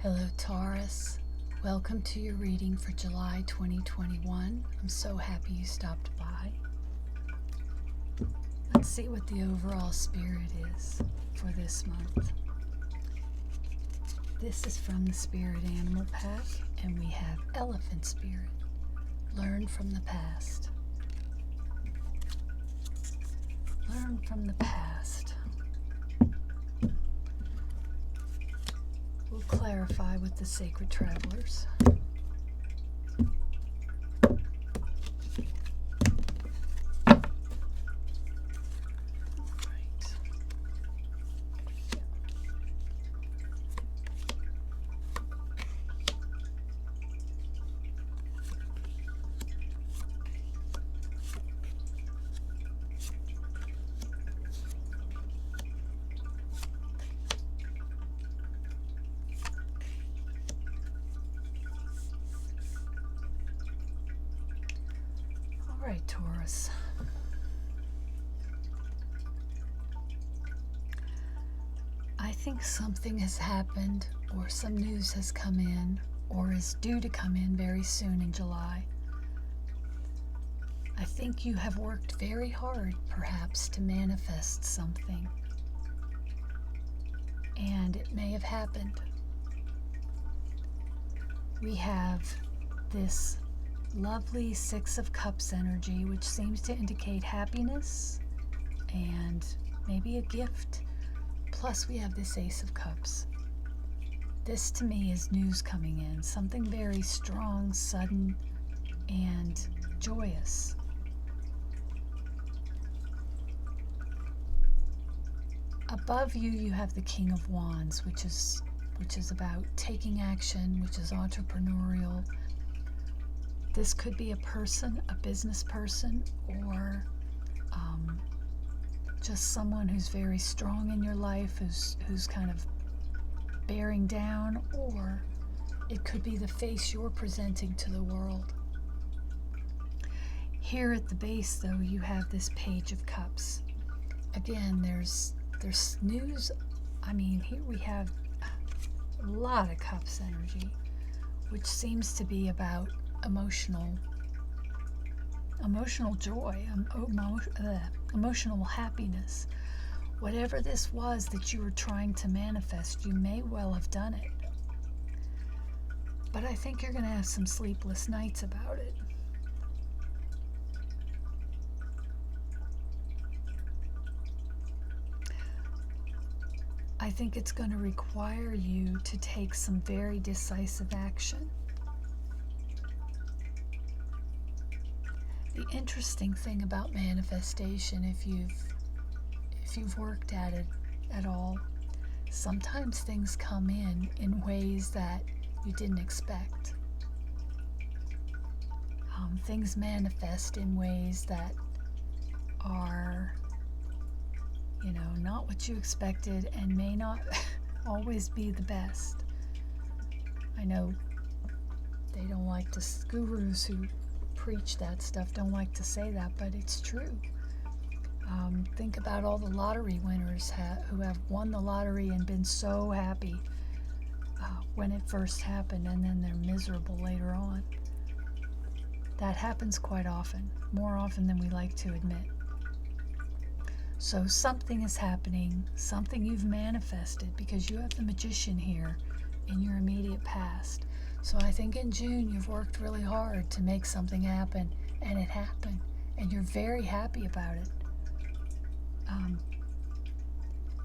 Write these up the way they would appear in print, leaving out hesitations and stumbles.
Hello, Taurus. Welcome to your reading for July 2021. I'm so happy you stopped by. Let's see what the overall spirit is for this month. This is from the Spirit Animal Pack, and we have Elephant Spirit. Learn from the past. Learn from the past. We'll clarify with the Sacred Travelers. All right, Taurus. I think something has happened, or some news has come in, or is due to come in very soon in July. I think you have worked very hard, perhaps, to manifest something. And it may have happened. We have this lovely Six of Cups energy, which seems to indicate happiness and maybe a gift. Plus we have this Ace of Cups. This to me is news coming in, something very strong, sudden, and joyous. Above you, you have the King of Wands, which is about taking action, which is entrepreneurial. This could be a person, a business person, or just someone who's very strong in your life, who's kind of bearing down, or it could be the face you're presenting to the world. Here at the base, though, you have this Page of Cups. Again, there's news. I mean, here we have a lot of Cups energy, which seems to be about emotional joy, emotional happiness. Whatever this was that you were trying to manifest, you may well have done it. But I think you're going to have some sleepless nights about it. I think it's going to require you to take some very decisive action. The interesting thing about manifestation, if you've worked at it at all, sometimes things come in ways that you didn't expect. Things manifest in ways that are, not what you expected and may not always be the best. I know they don't like to, gurus who preach that stuff don't like to say that, but it's true. Think about all the lottery winners who have won the lottery and been so happy when it first happened, and then they're miserable later on. That happens quite often, more often than we like to admit. So something is happening, something you've manifested, because you have the Magician here in your immediate past. So I think in June you've worked really hard to make something happen, and it happened, and you're very happy about it.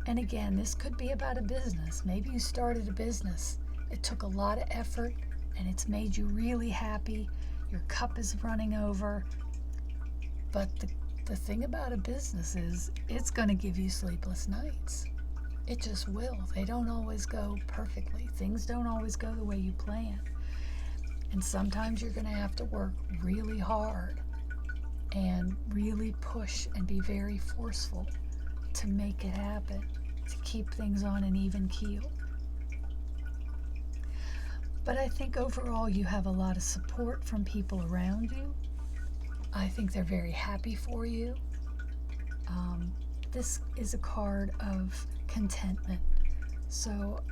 And again, this could be about a business. Maybe you started a business. It took a lot of effort, and it's made you really happy. Your cup is running over. But the thing about a business is it's going to give you sleepless nights. It just will. They don't always go perfectly. Things don't always go the way you plan. And sometimes you're going to have to work really hard and really push and be very forceful to make it happen, to keep things on an even keel. But I think overall you have a lot of support from people around you. I think they're very happy for you. This is a card of contentment. So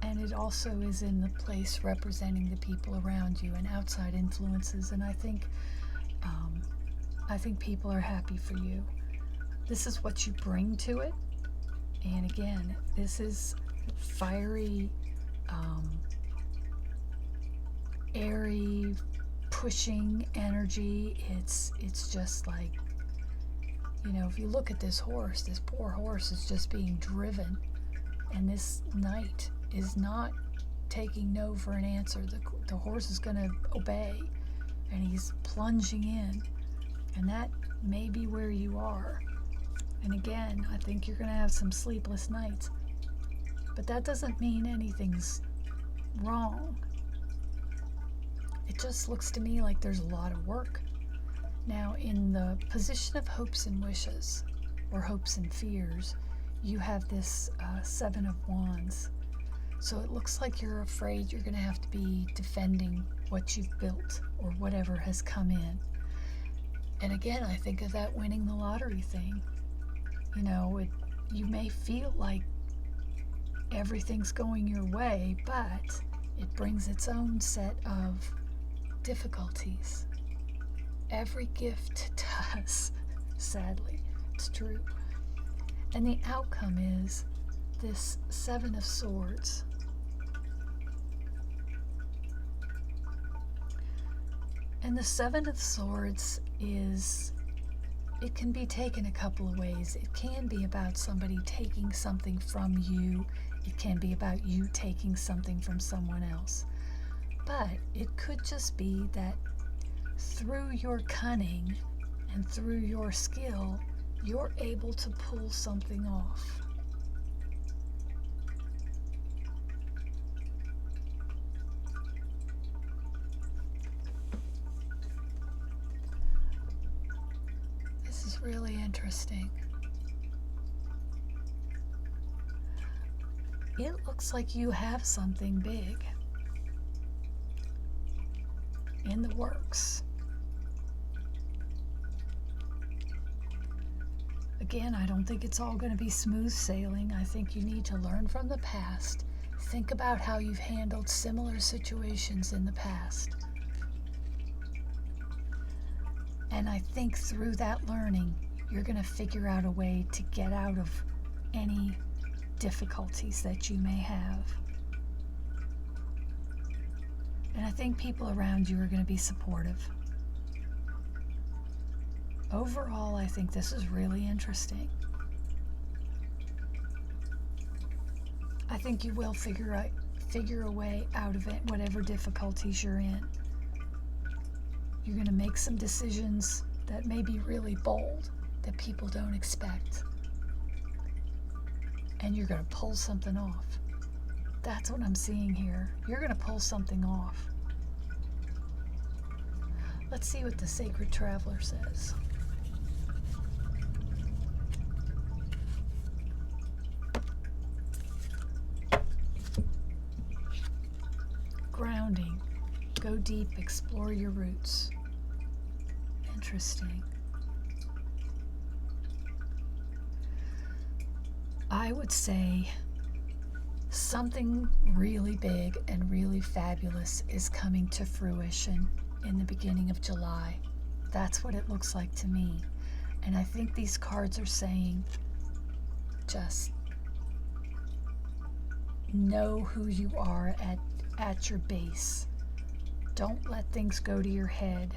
And it also is in the place representing the people around you and outside influences. And I think people are happy for you. This is what you bring to it. And again, this is fiery, airy, pushing energy. It's just like, if you look at this poor horse is just being driven. And this knight is not taking no for an answer. The horse is going to obey, and he's plunging in. And that may be where you are. And again, I think you're going to have some sleepless nights. But that doesn't mean anything's wrong. It just looks to me like there's a lot of work. Now, in the position of hopes and wishes, or hopes and fears, you have this Seven of Wands. So it looks like you're afraid you're going to have to be defending what you've built or whatever has come in. And again, I think of that winning the lottery thing. You may feel like everything's going your way, but it brings its own set of difficulties. Every gift does, sadly. It's true. And the outcome is this Seven of Swords. And the Seven of Swords it can be taken a couple of ways. It can be about somebody taking something from you. It can be about you taking something from someone else. But it could just be that through your cunning and through your skill, you're able to pull something off. This is really interesting. It looks like you have something big in the works. Again, I don't think it's all going to be smooth sailing. I think you need to learn from the past. Think about how you've handled similar situations in the past. And I think through that learning, you're going to figure out a way to get out of any difficulties that you may have. And I think people around you are going to be supportive. Overall, I think this is really interesting. I think you will figure a way out of it, whatever difficulties you're in. You're going to make some decisions that may be really bold, that people don't expect. And you're going to pull something off. That's what I'm seeing here. You're going to pull something off. Let's see what the Sacred Traveler says. Grounding. Go deep, explore your roots. Interesting. I would say something really big and really fabulous is coming to fruition in the beginning of July. That's what it looks like to me. And I think these cards are saying, just know who you are at your base. Don't let things go to your head.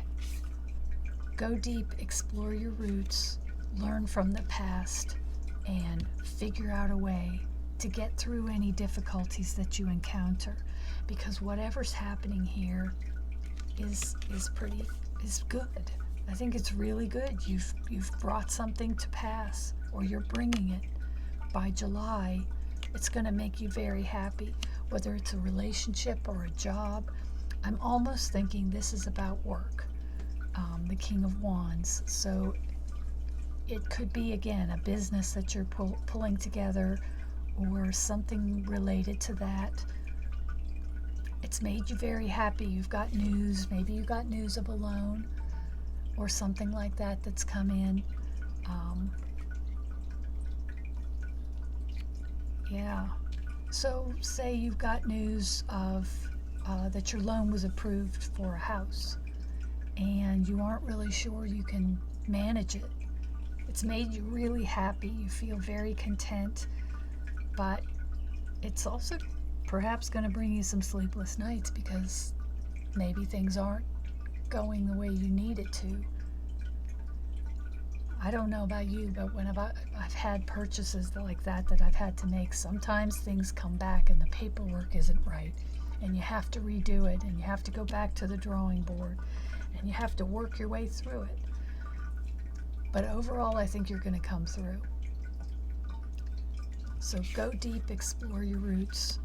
Go deep, explore your roots, learn from the past, and figure out a way to get through any difficulties that you encounter. Because whatever's happening here is good. I think it's really good. You've brought something to pass, or you're bringing it. By July, it's going to make you very happy, whether it's a relationship or a job. I'm almost thinking this is about work, the King of Wands. So it could be, again, a business that you're pulling together, or something related to that. It's made you very happy. You've got news. Maybe you got news of a loan or something like that that's come in. Yeah. So say you've got news of that your loan was approved for a house, and you aren't really sure you can manage it. It's made you really happy. You feel very content, but it's also perhaps going to bring you some sleepless nights because maybe things aren't going the way you need it to. I don't know about you, but when I've had purchases like that I've had to make, sometimes things come back and the paperwork isn't right, and you have to redo it, and you have to go back to the drawing board, and you have to work your way through it. But overall, I think you're going to come through. So go deep, explore your roots,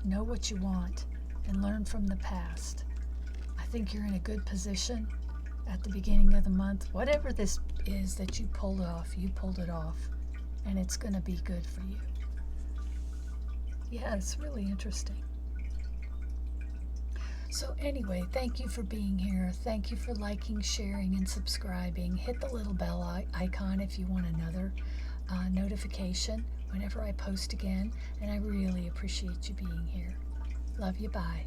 know what you want, and learn from the past. I think you're in a good position at the beginning of the month. Whatever this is that you pulled it off, and it's going to be good for you. Yeah, it's really interesting. So anyway, thank you for being here. Thank you for liking, sharing, and subscribing. Hit the little bell icon if you want another notification whenever I post again, and I really appreciate you being here. Love you, bye.